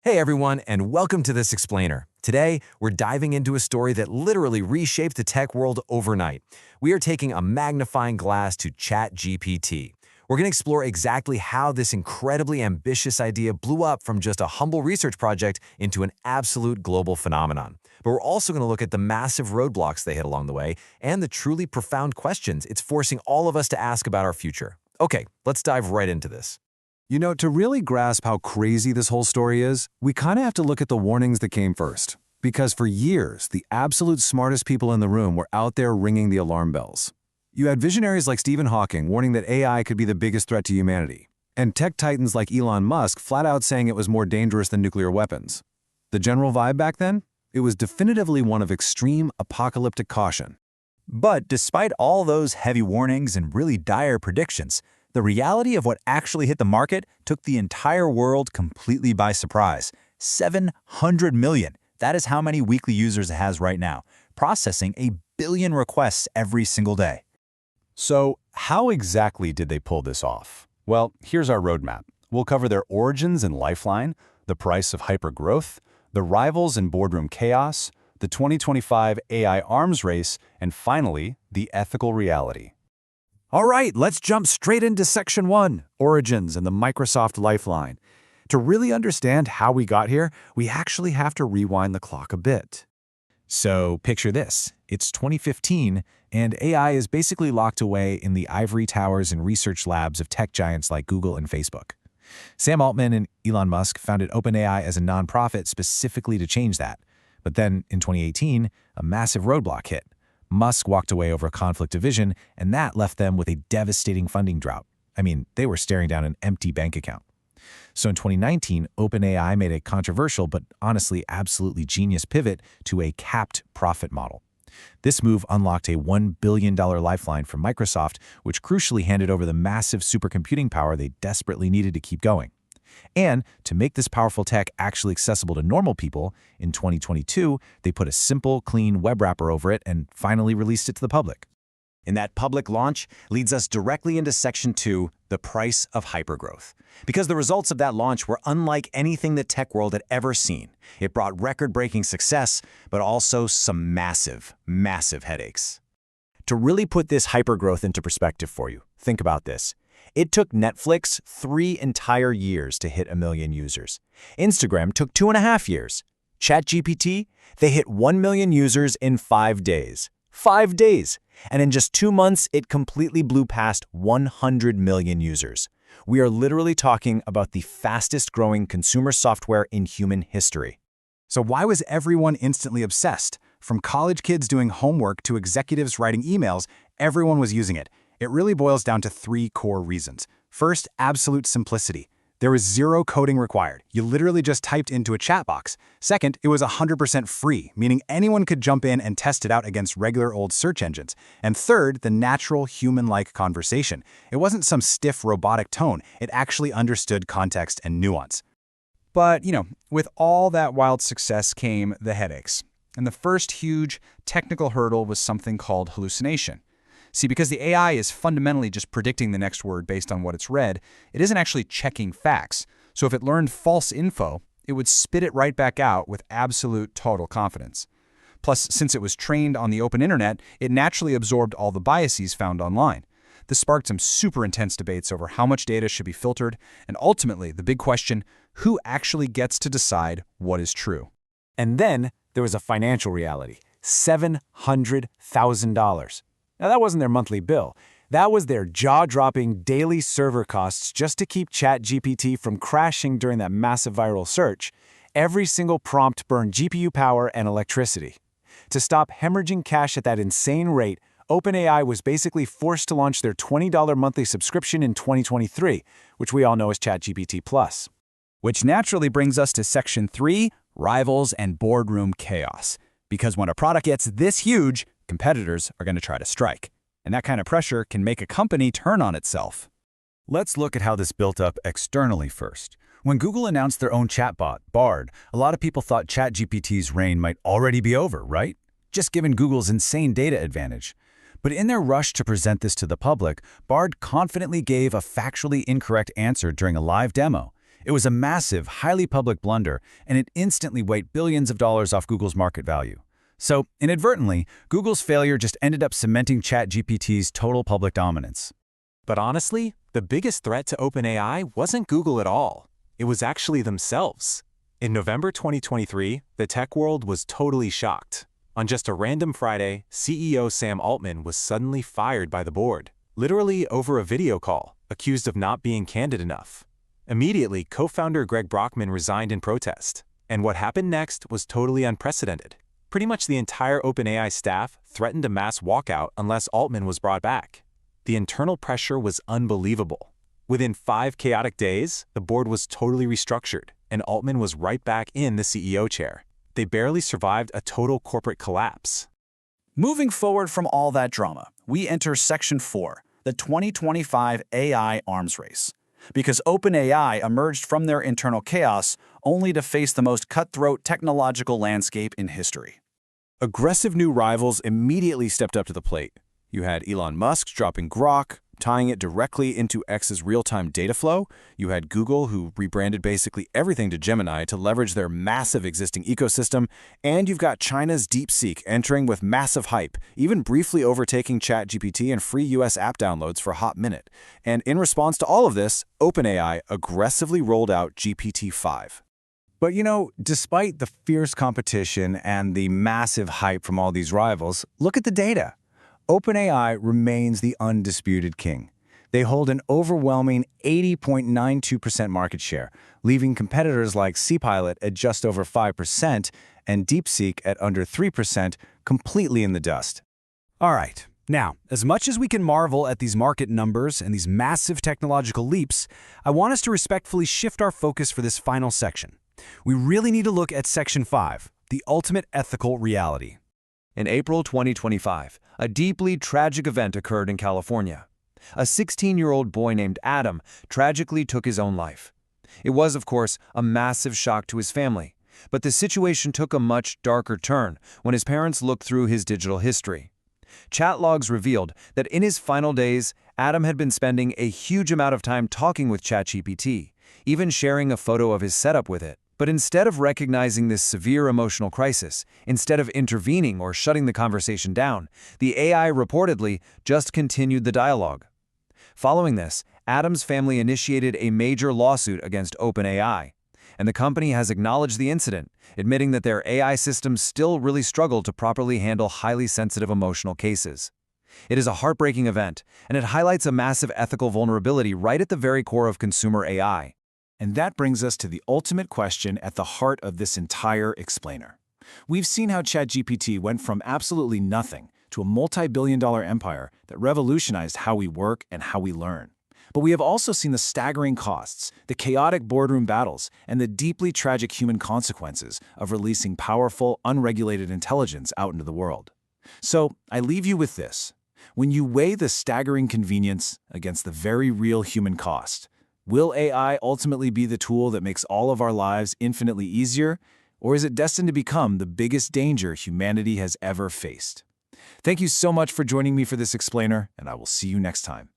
Hey everyone, and welcome to this explainer. Today, we're diving into a story that literally reshaped the tech world overnight. We are taking a magnifying glass to ChatGPT. We're going to explore exactly how this incredibly ambitious idea blew up from just a humble research project into an absolute global phenomenon. But we're also going to look at the massive roadblocks they hit along the way and the truly profound questions it's forcing all of us to ask about our future. Okay, let's dive right into this. To really grasp how crazy this whole story is, we kind of have to look at the warnings that came first. Because for years, the absolute smartest people in the room were out there ringing the alarm bells. You had visionaries like Stephen Hawking warning that AI could be the biggest threat to humanity, and tech titans like Elon Musk flat out saying it was more dangerous than nuclear weapons. The general vibe back then? It was definitively one of extreme apocalyptic caution. But despite all those heavy warnings and really dire predictions, the reality of what actually hit the market took the entire world completely by surprise. 700 million. That is how many weekly users it has right now, processing 1 billion requests every single day. So how exactly did they pull this off? Well, here's our roadmap. We'll cover their origins and lifeline, the price of hypergrowth, the rivals and boardroom chaos, the 2025 AI arms race, and finally, the ethical reality. All right, let's jump straight into Section 1, Origins and the Microsoft Lifeline. To really understand how we got here, we actually have to rewind the clock a bit. So picture this. It's 2015, and AI is basically locked away in the ivory towers and research labs of tech giants like Google and Facebook. Sam Altman and Elon Musk founded OpenAI as a nonprofit specifically to change that. But then, in 2018, a massive roadblock hit. Musk walked away over a conflict of vision, and that left them with a devastating funding drought. I mean, they were staring down an empty bank account. So in 2019, OpenAI made a controversial but honestly absolutely genius pivot to a capped profit model. This move unlocked a $1 billion lifeline from Microsoft, which crucially handed over the massive supercomputing power they desperately needed to keep going. And to make this powerful tech actually accessible to normal people, in 2022, they put a simple, clean web wrapper over it and finally released it to the public. And that public launch leads us directly into Section 2, the price of hypergrowth. Because the results of that launch were unlike anything the tech world had ever seen. It brought record-breaking success, but also some massive, massive headaches. To really put this hypergrowth into perspective for you, think about this. It took Netflix 3 entire years to hit 1 million users. Instagram took 2.5 years. ChatGPT, they hit 1 million users in 5 days. 5 days! And in just 2 months, it completely blew past 100 million users. We are literally talking about the fastest-growing consumer software in human history. So why was everyone instantly obsessed? From college kids doing homework to executives writing emails, everyone was using it. It really boils down to 3 core reasons. First, absolute simplicity. There was 0 coding required. You literally just typed into a chat box. Second, it was 100% free, meaning anyone could jump in and test it out against regular old search engines. And third, the natural human-like conversation. It wasn't some stiff robotic tone. It actually understood context and nuance. But, with all that wild success came the headaches. And the first huge technical hurdle was something called hallucination. See, because the AI is fundamentally just predicting the next word based on what it's read, it isn't actually checking facts. So if it learned false info, it would spit it right back out with absolute total confidence. Plus, since it was trained on the open internet, it naturally absorbed all the biases found online. This sparked some super intense debates over how much data should be filtered, and ultimately, the big question, who actually gets to decide what is true? And then there was a financial reality, $700,000. Now, that wasn't their monthly bill. That was their jaw-dropping daily server costs just to keep ChatGPT from crashing during that massive viral search. Every single prompt burned GPU power and electricity. To stop hemorrhaging cash at that insane rate, OpenAI was basically forced to launch their $20 monthly subscription in 2023, which we all know as ChatGPT Plus. Which naturally brings us to Section 3, rivals and boardroom chaos. Because when a product gets this huge, competitors are going to try to strike. And that kind of pressure can make a company turn on itself. Let's look at how this built up externally first. When Google announced their own chatbot, Bard, a lot of people thought ChatGPT's reign might already be over, right? Just given Google's insane data advantage. But in their rush to present this to the public, Bard confidently gave a factually incorrect answer during a live demo. It was a massive, highly public blunder, and it instantly weighed billions of dollars off Google's market value. So, inadvertently, Google's failure just ended up cementing ChatGPT's total public dominance. But honestly, the biggest threat to OpenAI wasn't Google at all. It was actually themselves. In November 2023, the tech world was totally shocked. On just a random Friday, CEO Sam Altman was suddenly fired by the board, literally over a video call, accused of not being candid enough. Immediately, co-founder Greg Brockman resigned in protest. And what happened next was totally unprecedented. Pretty much the entire OpenAI staff threatened a mass walkout unless Altman was brought back. The internal pressure was unbelievable. Within 5 chaotic days, the board was totally restructured, and Altman was right back in the CEO chair. They barely survived a total corporate collapse. Moving forward from all that drama, we enter Section 4, the 2025 AI arms race. Because OpenAI emerged from their internal chaos only to face the most cutthroat technological landscape in history. Aggressive new rivals immediately stepped up to the plate. You had Elon Musk dropping Grok, tying it directly into X's real-time data flow. You had Google, who rebranded basically everything to Gemini to leverage their massive existing ecosystem. And you've got China's DeepSeek entering with massive hype, even briefly overtaking ChatGPT and free US app downloads for a hot minute. And in response to all of this, OpenAI aggressively rolled out GPT-5. But despite the fierce competition and the massive hype from all these rivals, look at the data. OpenAI remains the undisputed king. They hold an overwhelming 80.92% market share, leaving competitors like Cpilot at just over 5% and DeepSeek at under 3% completely in the dust. All right, now, as much as we can marvel at these market numbers and these massive technological leaps, I want us to respectfully shift our focus for this final section. We really need to look at Section 5, the ultimate ethical reality. In April 2025, a deeply tragic event occurred in California. A 16-year-old boy named Adam tragically took his own life. It was, of course, a massive shock to his family, but the situation took a much darker turn when his parents looked through his digital history. Chat logs revealed that in his final days, Adam had been spending a huge amount of time talking with ChatGPT, even sharing a photo of his setup with it. But instead of recognizing this severe emotional crisis, instead of intervening or shutting the conversation down, the AI reportedly just continued the dialogue. Following this, Adam's family initiated a major lawsuit against OpenAI, and the company has acknowledged the incident, admitting that their AI systems still really struggle to properly handle highly sensitive emotional cases. It is a heartbreaking event, and it highlights a massive ethical vulnerability right at the very core of consumer AI. And that brings us to the ultimate question at the heart of this entire explainer. We've seen how ChatGPT went from absolutely nothing to a multi-billion-dollar empire that revolutionized how we work and how we learn. But we have also seen the staggering costs, the chaotic boardroom battles, and the deeply tragic human consequences of releasing powerful, unregulated intelligence out into the world. So I leave you with this. When you weigh the staggering convenience against the very real human cost, will AI ultimately be the tool that makes all of our lives infinitely easier, or is it destined to become the biggest danger humanity has ever faced? Thank you so much for joining me for this explainer, and I will see you next time.